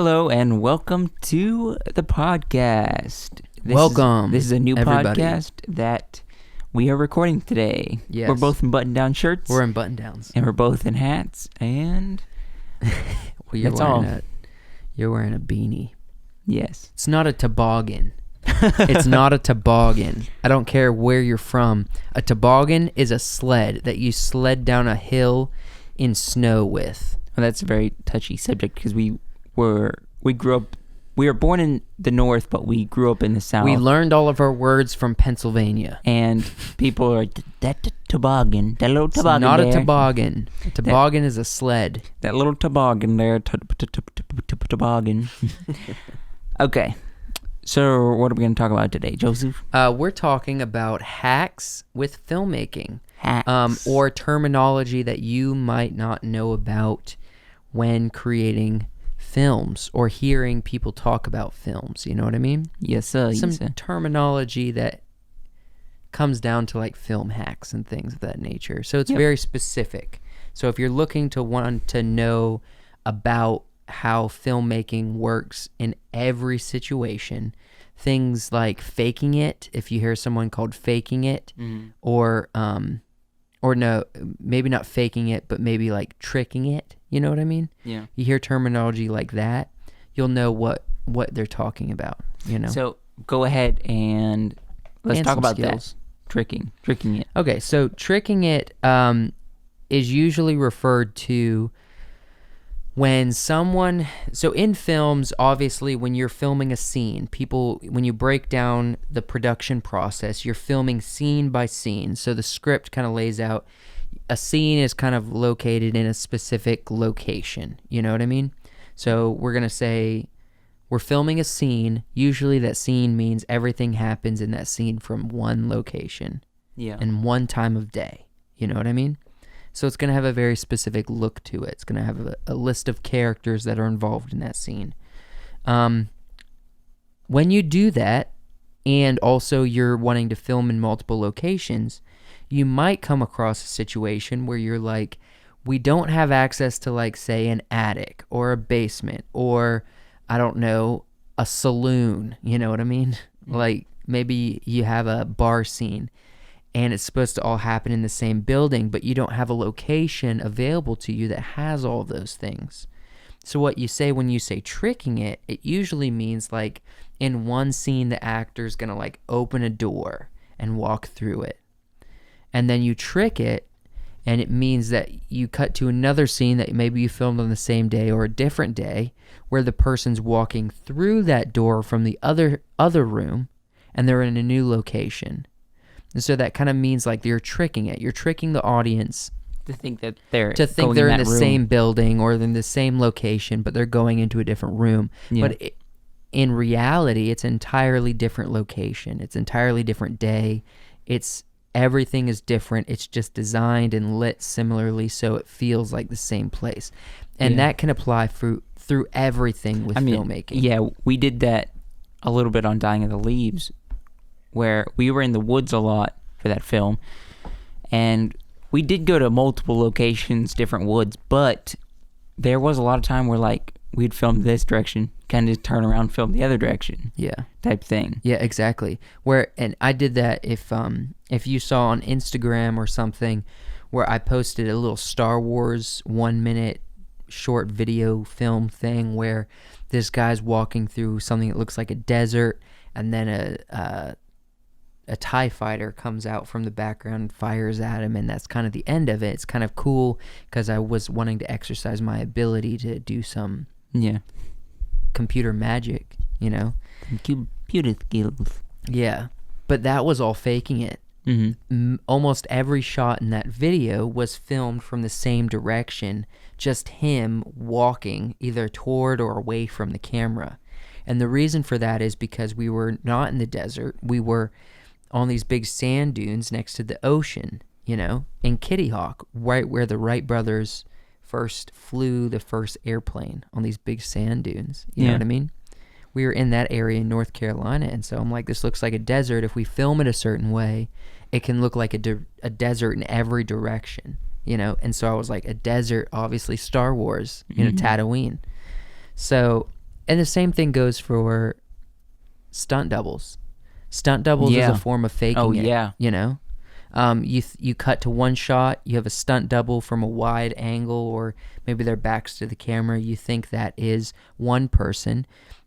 Hello and welcome to the podcast. Welcome, This is a new everybody. podcast that we are recording today. Yes. We're both in button-down shirts. We're in button-downs. And we're both in hats. And Well, that's all. You're wearing a beanie. Yes. It's not a toboggan. It's not a toboggan. I don't care where you're from. A toboggan is a sled that you sled down a hill in snow with. Well, that's a very touchy subject because we were born in the north, but we grew up in the south. We learned all of our words from Pennsylvania. And people are, that toboggan, that little toboggan It's not there. a toboggan. A toboggan is a sled. That little toboggan there, toboggan. Okay, so what are we going to talk about today, Joseph? We're talking about hacks with filmmaking. Hacks. Or terminology that you might not know about when creating films or hearing people talk about films. You know what I mean? Yes, sir. Some yes, sir. terminology that comes down to like film hacks and things of that nature. So it's Yep. very specific. So if you're looking to want to know about how filmmaking works in every situation, things like faking it, if you hear someone called faking it, or no, maybe not faking it, but maybe like tricking it. You know what I mean? Yeah. You hear terminology like that, you'll know what they're talking about, you know? So go ahead and let's And talk some about skills. that. Tricking it. Okay, so tricking it is usually referred to when someone, so in films, obviously when you're filming a scene, when you break down the production process, you're filming scene by scene. So the script kind of lays out, a scene is kind of located in a specific location. You know what I mean? So we're going to say we're filming a scene. Usually that scene means everything happens in that scene from one location Yeah. and one time of day. You know what I mean? So it's going to have a very specific look to it. It's going to have a list of characters that are involved in that scene. When you do that, and also you're wanting to film in multiple locations, you might come across a situation where you're like, we don't have access to, like, say, an attic or a basement or, I don't know, a saloon. You know what I mean? Like, maybe you have a bar scene and it's supposed to all happen in the same building, but you don't have a location available to you that has all those things. So what you say when you say tricking it, it usually means like in one scene, the actor's going to like open a door and walk through it. And then you trick it, and it means that you cut to another scene that maybe you filmed on the same day or a different day where the person's walking through that door from the other room and they're in a new location. And so that kind of means like you're tricking it. You're tricking the audience To think that they're in that the room. same building or in the same location, but they're going into a different room. Yeah. But in reality, it's an entirely different location. It's an entirely different day. Everything is different. It's just designed and lit similarly, so it feels like the same place. And that can apply through everything with filmmaking. Yeah, we did that a little bit on Dying of the Leaves, where we were in the woods a lot for that film, and we did go to multiple locations, different woods, but there was a lot of time where like we'd film this direction, kind of turn around, film the other direction, type thing. Yeah, exactly. And I did that if you saw on Instagram or something where I posted a little Star Wars 1-minute short video film thing where this guy's walking through something that looks like a desert, and then a TIE fighter comes out from the background and fires at him, and that's kind of the end of it. It's kind of cool because I was wanting to exercise my ability to do some computer magic, you know? Computer skills. Yeah, but that was all faking it. Mm-hmm. Almost every shot in that video was filmed from the same direction, just him walking either toward or away from the camera. And the reason for that is because we were not in the desert. We were on these big sand dunes next to the ocean, you know, in Kitty Hawk, right where the Wright brothers first flew the first airplane, on these big sand dunes. You know what I mean? We were in that area in North Carolina, and so I'm like, this looks like a desert. If we film it a certain way, it can look like a desert in every direction, you know? And so I was like, a desert, obviously Star Wars, you know, Tatooine. So And the same thing goes for stunt doubles. Stunt doubles is a form of faking it. Yeah. You know, you cut to one shot, you have a stunt double from a wide angle, or maybe their backs to the camera. You think that is one person,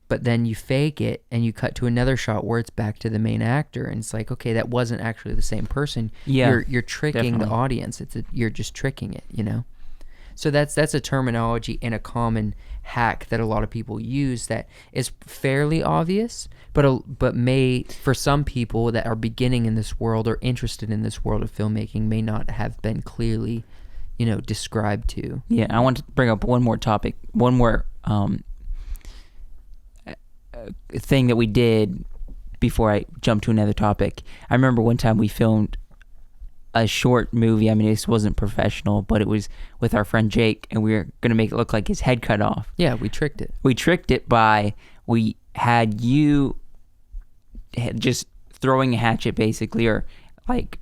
but then you fake it and you cut to another shot where it's back to the main actor, and it's like, okay, that wasn't actually the same person. Yeah, you're tricking definitely. the audience. You're just tricking it, you know. So that's a terminology and a common hack that a lot of people use that is fairly obvious, but may, for some people that are beginning in this world or interested in this world of filmmaking, may not have been clearly, you know, described to. Yeah, I want to bring up one more topic, one more thing that we did before I jump to another topic. I remember one time we filmed a short movie. I mean, this wasn't professional, but it was with our friend Jake, and we were going to make it look like his head cut off. Yeah, we tricked it. We tricked it by, we had you just throwing a hatchet basically, or like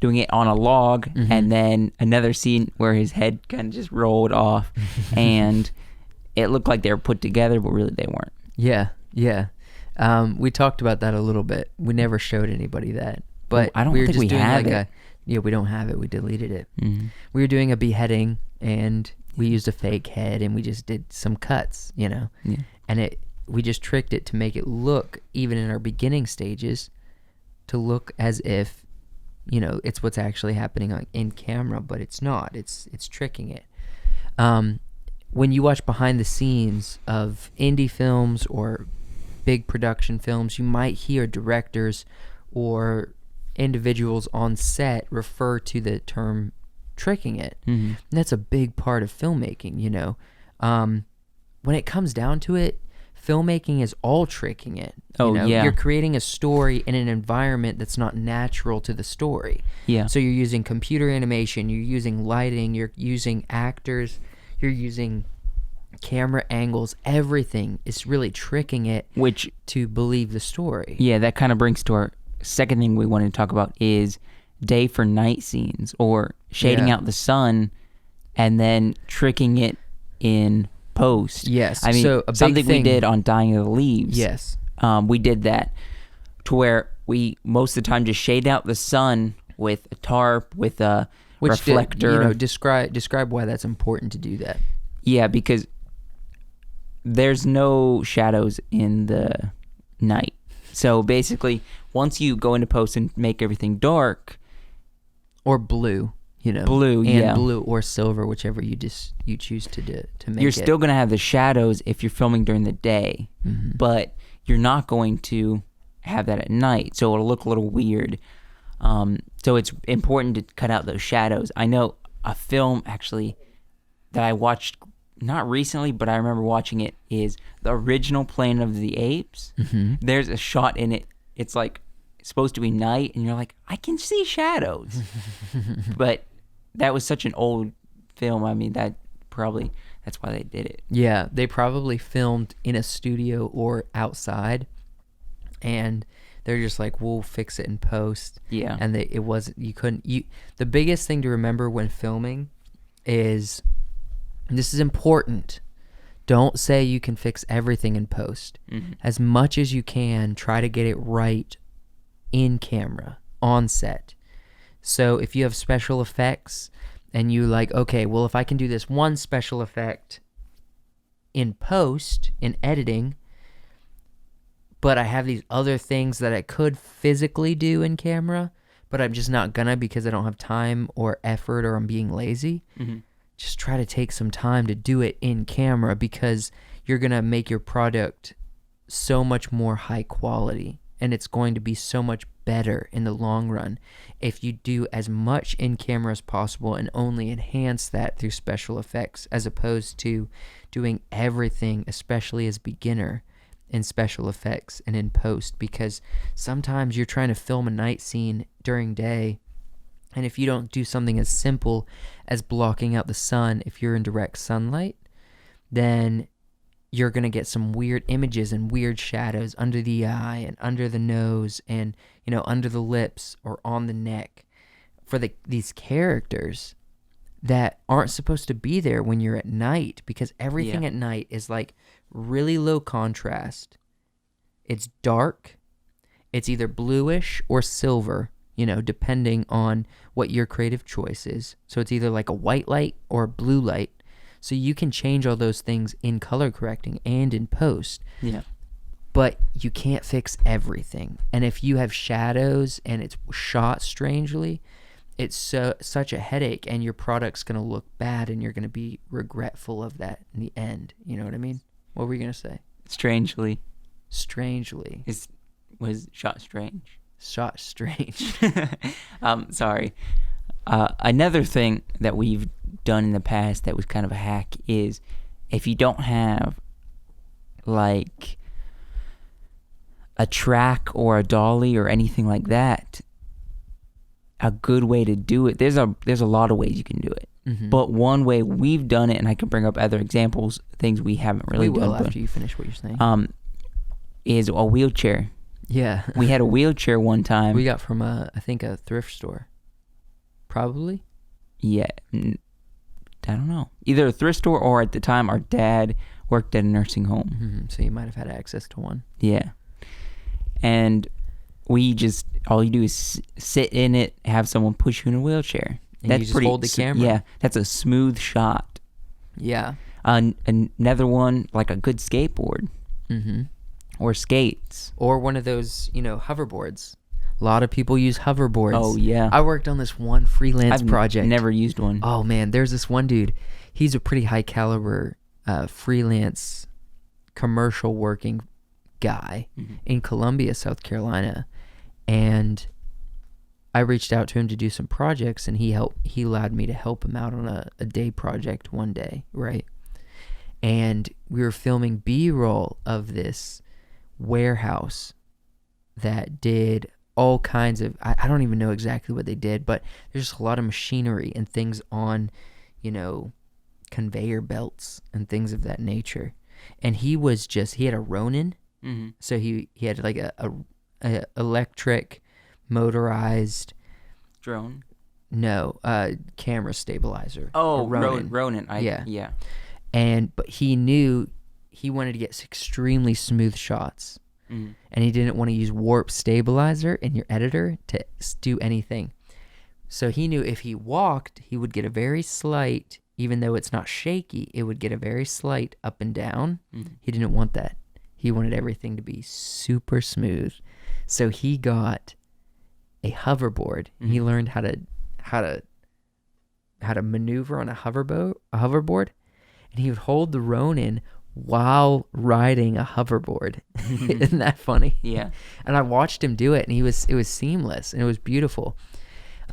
doing it on a log, and then another scene where his head kind of just rolled off, and it looked like they were put together, but really they weren't. Yeah. We talked about that a little bit. We never showed anybody that, but I don't we were think just we doing have like it. yeah, we don't have it. We deleted it. Mm-hmm. We were doing a beheading, and we used a fake head, and we just did some cuts, you know. Yeah. And we just tricked it to make it look, even in our beginning stages, to look as if, you know, it's what's actually happening in camera, but it's not. It's tricking it. When you watch behind the scenes of indie films or big production films, you might hear directors or individuals on set refer to the term tricking it. Mm-hmm. And that's a big part of filmmaking, you know. When it comes down to it, filmmaking is all tricking it. Oh, you know? yeah. You're creating a story in an environment that's not natural to the story. Yeah. So you're using computer animation, you're using lighting, you're using actors, you're using camera angles, everything is really tricking it Which, to believe the story. yeah, that kind of brings to our second thing we wanted to talk about is day for night scenes, or shading Yeah. out the sun and then tricking it in post. Yes. I mean, so a big something thing, we did on Dying of the Leaves. Yes. We did that to where we most of the time just shade out the sun with a tarp, with a reflector. You know, describe why that's important to do that. Yeah, because there's no shadows in the night. So basically, once you go into post and make everything dark, Or blue, you know. Blue, and yeah. blue or silver, whichever you choose to do to make you're it. still going to have the shadows if you're filming during the day, but you're not going to have that at night, so it'll look a little weird. So it's important to cut out those shadows. I know a film actually that I watched not recently, but I remember watching it, is the original Planet of the Apes. Mm-hmm. There's a shot in it, it's like supposed to be night, and you're like, I can see shadows. But that was such an old film. I mean, that's why they did it. Yeah, they probably filmed in a studio or outside, and they're just like, we'll fix it in post. Yeah. And the biggest thing to remember when filming is, and this is important, don't say you can fix everything in post. As much as you can, try to get it right in camera, on set. So if you have special effects and you like, okay, well, if I can do this one special effect in post, in editing, but I have these other things that I could physically do in camera, but I'm just not gonna because I don't have time or effort, or I'm being lazy, just try to take some time to do it in camera, because you're gonna make your product so much more high quality, and it's going to be so much better in the long run if you do as much in camera as possible and only enhance that through special effects, as opposed to doing everything, especially as beginner, in special effects and in post. Because sometimes you're trying to film a night scene during day, and if you don't do something as simple as blocking out the sun, if you're in direct sunlight, then you're going to get some weird images and weird shadows under the eye and under the nose and, you know, under the lips or on the neck for these characters that aren't supposed to be there when you're at night, because everything Yeah. at night is like really low contrast. It's dark. It's either bluish or silver, depending on what your creative choice is. So it's either like a white light or a blue light. So you can change all those things in color correcting and in post. Yeah. But you can't fix everything. And if you have shadows and it's shot strangely, it's such a headache, and your product's going to look bad, and you're going to be regretful of that in the end. You know what I mean? What were you going to say? Strangely. Was shot strange. Shot strange. Sorry. Another thing that we've done in the past that was kind of a hack is if you don't have like a track or a dolly or anything like that, a good way to do it, there's a lot of ways you can do it. Mm-hmm. But one way we've done it, and I can bring up other examples, things we haven't really done. We will after you finish what you're saying. Is a wheelchair. Yeah. We had a wheelchair one time. We got from I think a thrift store. Probably? Yeah. I don't know. Either a thrift store, or at the time our dad worked at a nursing home. Mm-hmm. So you might have had access to one. Yeah. And all you do is sit in it, have someone push you in a wheelchair. And you just hold the camera. Yeah, that's a smooth shot. Yeah. Another one, like a good skateboard. Mm-hmm. Or skates. Or one of those, hoverboards. A lot of people use hoverboards. Oh, yeah. I worked on this one freelance project. I've never used one. Oh, man. There's this one dude. He's a pretty high caliber freelance commercial working guy in Columbia, South Carolina. And I reached out to him to do some projects, and he allowed me to help him out on a day project one day, right? And we were filming B-roll of this warehouse that did all kinds of, I don't even know exactly what they did, but there's just a lot of machinery and things on, conveyor belts and things of that nature. And he had a Ronin. Mm-hmm. So he had like a electric motorized drone. No, camera stabilizer. Oh, Ronin. Ronin. Yeah. But he knew he wanted to get extremely smooth shots. Mm-hmm. And he didn't want to use warp stabilizer in your editor to do anything. So he knew if he walked, he would get a very slight, even though it's not shaky, it would get a very slight up and down. Mm-hmm. He didn't want that. He wanted everything to be super smooth. So he got a hoverboard. Mm-hmm. He learned how to maneuver on a hoverboard, and he would hold the Ronin while riding a hoverboard. Isn't that funny? Yeah. And I watched him do it, and it was seamless, and it was beautiful.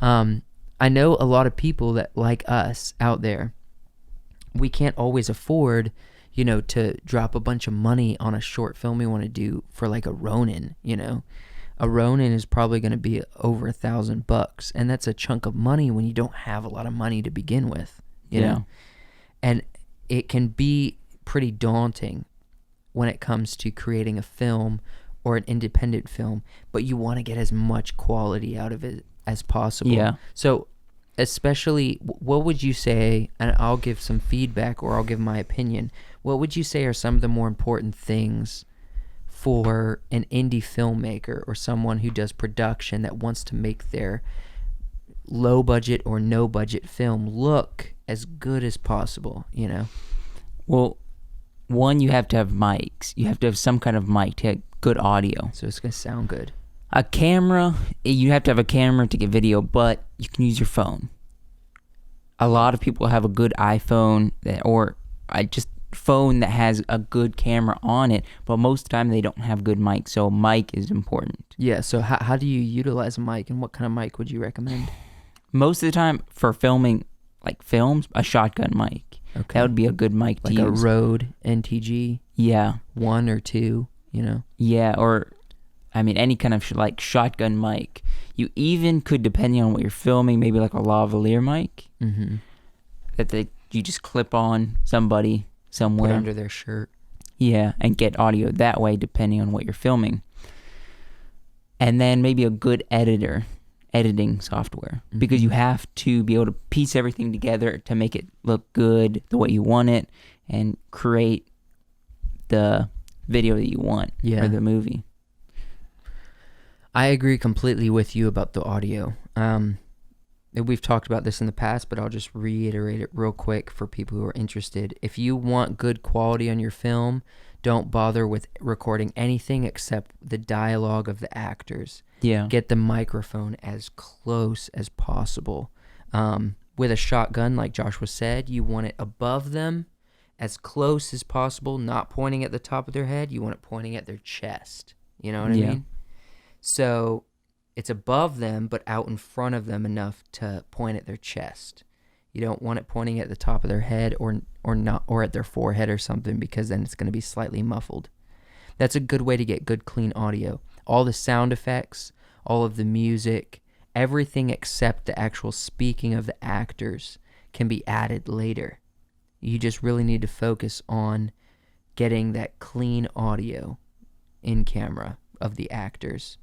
I know a lot of people that, like us out there, we can't always afford, to drop a bunch of money on a short film we want to do for like a Ronin. A Ronin is probably going to be over $1,000, and that's a chunk of money when you don't have a lot of money to begin with. You know, and it can be pretty daunting when it comes to creating a film or an independent film, but you want to get as much quality out of it as possible. Yeah. So especially, what would you say, and I'll give some feedback or I'll give my opinion, what would you say are some of the more important things for an indie filmmaker or someone who does production that wants to make their low budget or no budget film look as good as possible, Well, one, you have to have mics. You have to have some kind of mic to get good audio. So it's going to sound good. A camera, you have to have a camera to get video, but you can use your phone. A lot of people have a good iPhone or just phone that has a good camera on it, but most of the time they don't have good mic, so mic is important. Yeah, so how do you utilize a mic, and what kind of mic would you recommend? Most of the time for filming like films, a shotgun mic. Okay. That would be a good mic to use. Like a Rode NTG? Yeah. 1 or 2, Yeah, or any kind of like shotgun mic. You even could, depending on what you're filming, maybe like a lavalier mic that you just clip on somebody somewhere. Put under their shirt. Yeah, and get audio that way depending on what you're filming. And then maybe a good editing software, because you have to be able to piece everything together to make it look good the way you want it and create the video that you want Yeah. or the movie. I agree completely with you about the audio. We've talked about this in the past, but I'll just reiterate it real quick for people who are interested. If you want good quality on your film, don't bother with recording anything except the dialogue of the actors. Yeah. Get the microphone as close as possible. With a shotgun, like Joshua said, you want it above them as close as possible, not pointing at the top of their head. You want it pointing at their chest. You know what I Yeah. mean? So it's above them, but out in front of them enough to point at their chest. You don't want it pointing at the top of their head or not, or at their forehead or something, because then it's going to be slightly muffled. That's a good way to get good, clean audio. All the sound effects, all of the music, everything except the actual speaking of the actors can be added later. You just really need to focus on getting that clean audio in camera of the actors.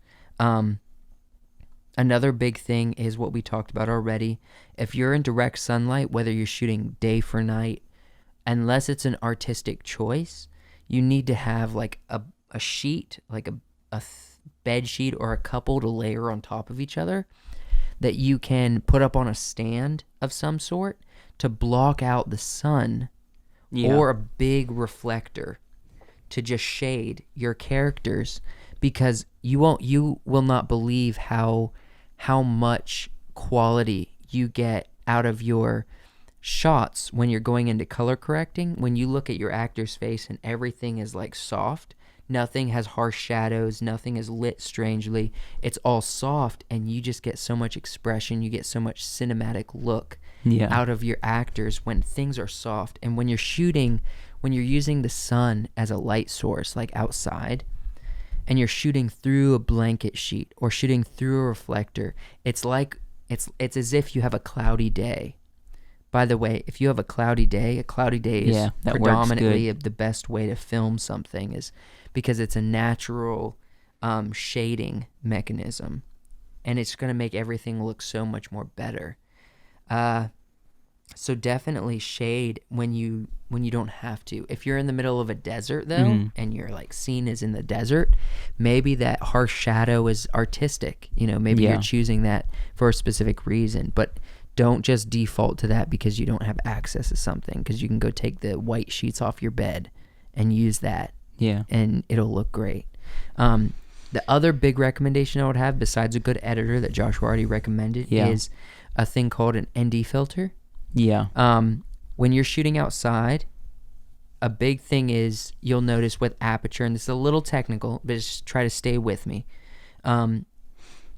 Another big thing is what we talked about already. If you're in direct sunlight, whether you're shooting day for night, unless it's an artistic choice, you need to have like a sheet, like a bed sheet or a couple to layer on top of each other that you can put up on a stand of some sort to block out the sun, or a big reflector to just shade your characters, because you will not believe how much quality you get out of your shots when you're going into color correcting. When you look at your actor's face and everything is like soft, nothing has harsh shadows, nothing is lit strangely, it's all soft, and you just get so much expression, you get so much cinematic look out of your actors when things are soft. And when you're using the sun as a light source, like outside, and you're shooting through a blanket sheet or shooting through a reflector, it's as if you have a cloudy day. By the way, if you have a cloudy day is predominantly the best way to film something, is because it's a natural shading mechanism, and it's going to make everything look so much more better. So definitely shade when you don't have to. If you're in the middle of a desert though, and your like scene is in the desert, maybe that harsh shadow is artistic. Maybe you're choosing that for a specific reason, but don't just default to that because you don't have access to something, because you can go take the white sheets off your bed and use that. Yeah. And it'll look great. The other big recommendation I would have, besides a good editor that Joshua already recommended, is a thing called an ND filter. Yeah. When you're shooting outside, a big thing is you'll notice with aperture, and this is a little technical, but just try to stay with me.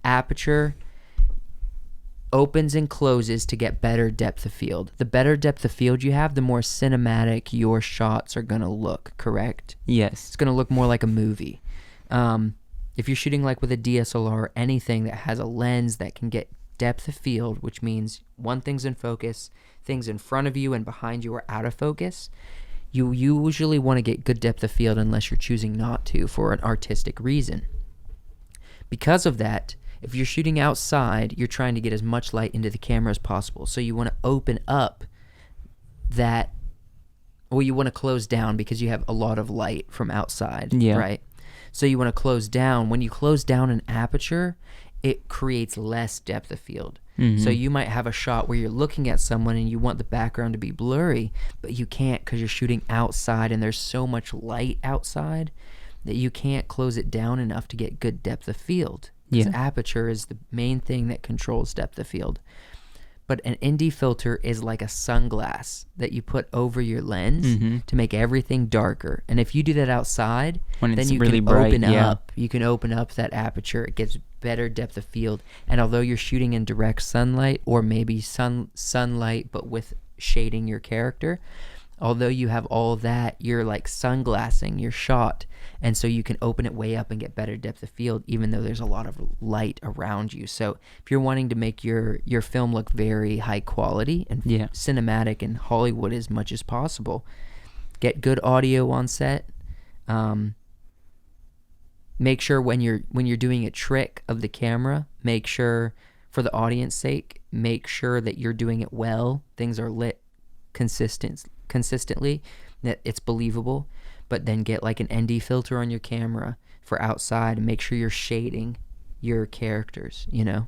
Aperture opens and closes to get better depth of field. The better depth of field you have, the more cinematic your shots are going to look, correct? Yes. It's going to look more like a movie. If you're shooting like with a DSLR or anything that has a lens that can get depth of field, which means one thing's in focus, things in front of you and behind you are out of focus, you usually want to get good depth of field unless you're choosing not to for an artistic reason. Because of that, if you're shooting outside, you're trying to get as much light into the camera as possible. So you want to open up that, or you want to close down because you have a lot of light from outside, right? So you want to close down. When you close down an aperture, it creates less depth of field. So you might have a shot where you're looking at someone and you want the background to be blurry, but you can't because you're shooting outside and there's so much light outside that you can't close it down enough to get good depth of field. Because aperture is the main thing that controls depth of field. But an ND filter is like a sunglass that you put over your lens to make everything darker. And if you do that outside, then you really can bright, open up. You can open up that aperture. It gives better depth of field. And although you're shooting in direct sunlight, or maybe sunlight but with shading your character, although you have all that, you're like sunglassing your shot, and so you can open it way up and get better depth of field even though there's a lot of light around you. So if you're wanting to make your film look very high quality and cinematic and Hollywood as much as possible, get good audio on set. Make sure when you're doing a trick of the camera, make sure, for the audience sake, make sure that you're doing it well. Things are lit consistently, that it's believable. but then get like an ND filter on your camera for outside and make sure you're shading your characters, you know?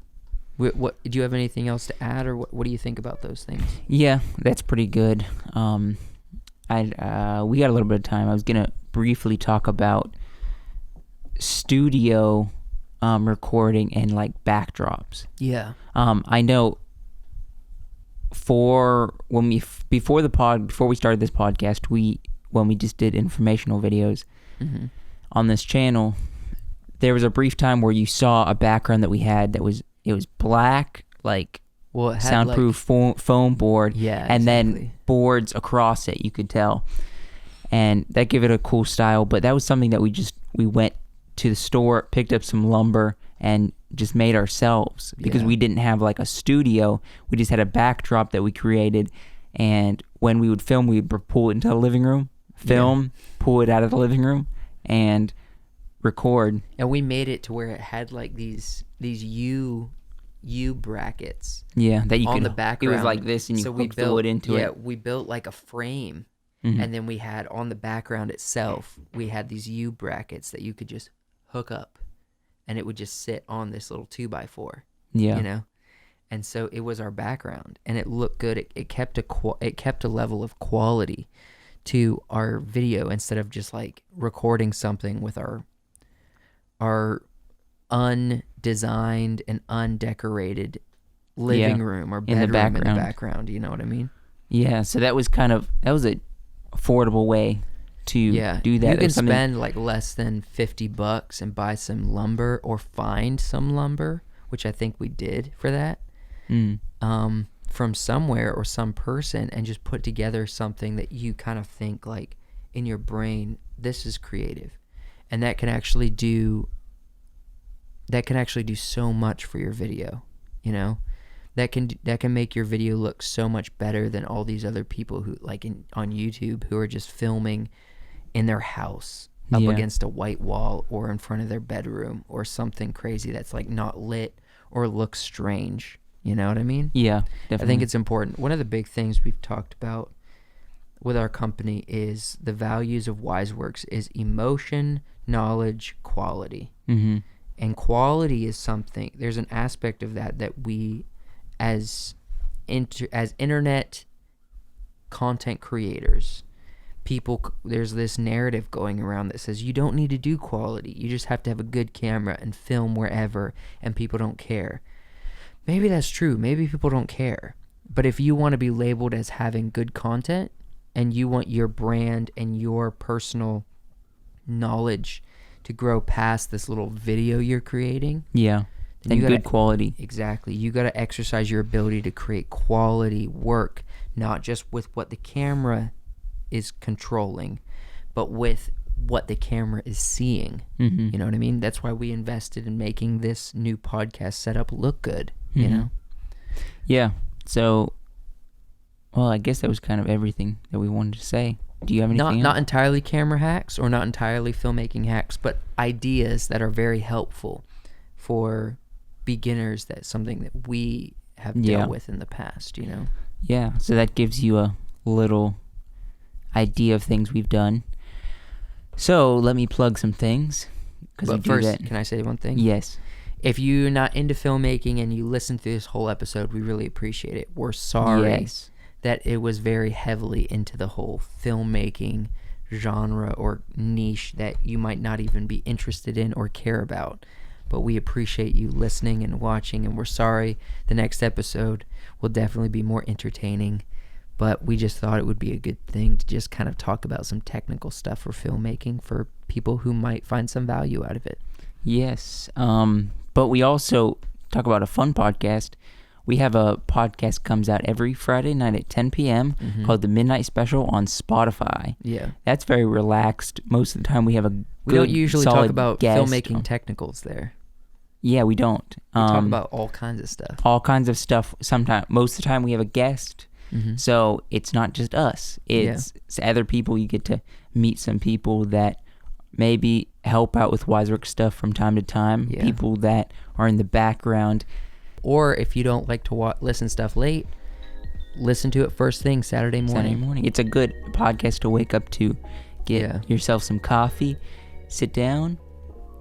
What do you have anything else to add, or what do you think about those things? Yeah, that's pretty good. We got a little bit of time. I was gonna briefly talk about studio recording and like backdrops. Yeah. I know before we started this podcast, when we just did informational videos on this channel, there was a brief time where you saw a background that we had it was black, like Well, it had soundproof foam board, Yeah, and then exactly. boards across it, you could tell, and that gave it a cool style. But that was something that we went to the store, picked up some lumber, and just made ourselves, because Yeah. we didn't have like a studio. We just had a backdrop that we created, and when we would film, we would pull it into the living room, pull it out of the living room, and record. And we made it to where it had like these U brackets Yeah, that you on could. the background. It was like this, and you hooked the wood into it. we built like a frame, Mhm. and then we had on the background itself, we had these U brackets that you could just hook up, and it would just sit on this little 2x4. Yeah. You know, and so it was our background, and it looked good. It kept a level of quality to our video, instead of just like recording something with our undesigned and undecorated living room or bedroom in the background. You know what I mean? Yeah, so that was a affordable way to do that. You can spend like less than $50 and buy some lumber, or find some lumber, which I think we did for that, from somewhere or some person, and just put together something that you kind of think like in your brain, this is creative, and that can actually do so much for your video. You know, that can make your video look so much better than all these other people who on YouTube, who are just filming in their house up against a white wall, or in front of their bedroom, or something crazy that's like not lit or looks strange. You know what I mean? Yeah, definitely. I think it's important. One of the big things we've talked about with our company is the values of WiseWorks is emotion, knowledge, quality. Mm-hmm. And quality is something, there's an aspect of that we as internet content creators, there's this narrative going around that says you don't need to do quality. You just have to have a good camera and film wherever, and people don't care. Maybe that's true. Maybe people don't care. But if you want to be labeled as having good content, and you want your brand and your personal knowledge to grow past this little video you're creating, yeah, and good quality. Exactly. You got to exercise your ability to create quality work, not just with what the camera is controlling, but with what the camera is seeing. Mm-hmm. You know what I mean? That's why we invested in making this new podcast setup look good. You Mm-hmm. know? Yeah. So, well, I guess that was kind of everything that we wanted to say. Do you have anything else? Not entirely camera hacks, or not entirely filmmaking hacks, but ideas that are very helpful for beginners. That's something that we have dealt with in the past, you know? Yeah. So that gives you a little idea of things we've done. So let me plug some things. But first, can I say one thing? Yes. If you're not into filmmaking and you listen through this whole episode, we really appreciate it. We're sorry that it was very heavily into the whole filmmaking genre or niche that you might not even be interested in or care about. But we appreciate you listening and watching, and we're sorry the next episode will definitely be more entertaining. But we just thought it would be a good thing to just kind of talk about some technical stuff for filmmaking for people who might find some value out of it. Yes. But we also talk about a fun podcast. We have a podcast comes out every Friday night at 10 p.m. called The Midnight Special on Spotify. Yeah. That's very relaxed. Most of the time we have a good, We don't usually talk solid about guest. filmmaking technicals there. Yeah, we don't. We talk about all kinds of stuff. all kinds of stuff. Sometimes, most of the time we have a guest. So it's not just us. It's other people. You get to meet some people that maybe help out with WiseWorks stuff from time to time. Yeah. People that are in the background. Or if you don't like to listen stuff late, listen to it first thing Saturday morning. It's a good podcast to wake up to Get yourself some coffee, sit down,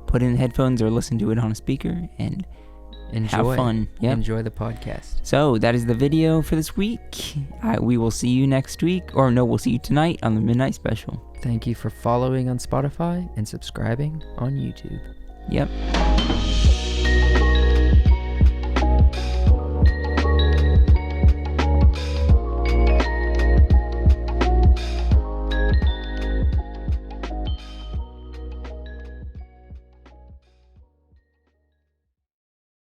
put in headphones or listen to it on a speaker, and have fun. Yep. Enjoy the podcast. So that is the video for this week. We will see you next week, or no, we'll see you tonight on the Midnight Special. Thank you for following on Spotify and subscribing on YouTube. Yep.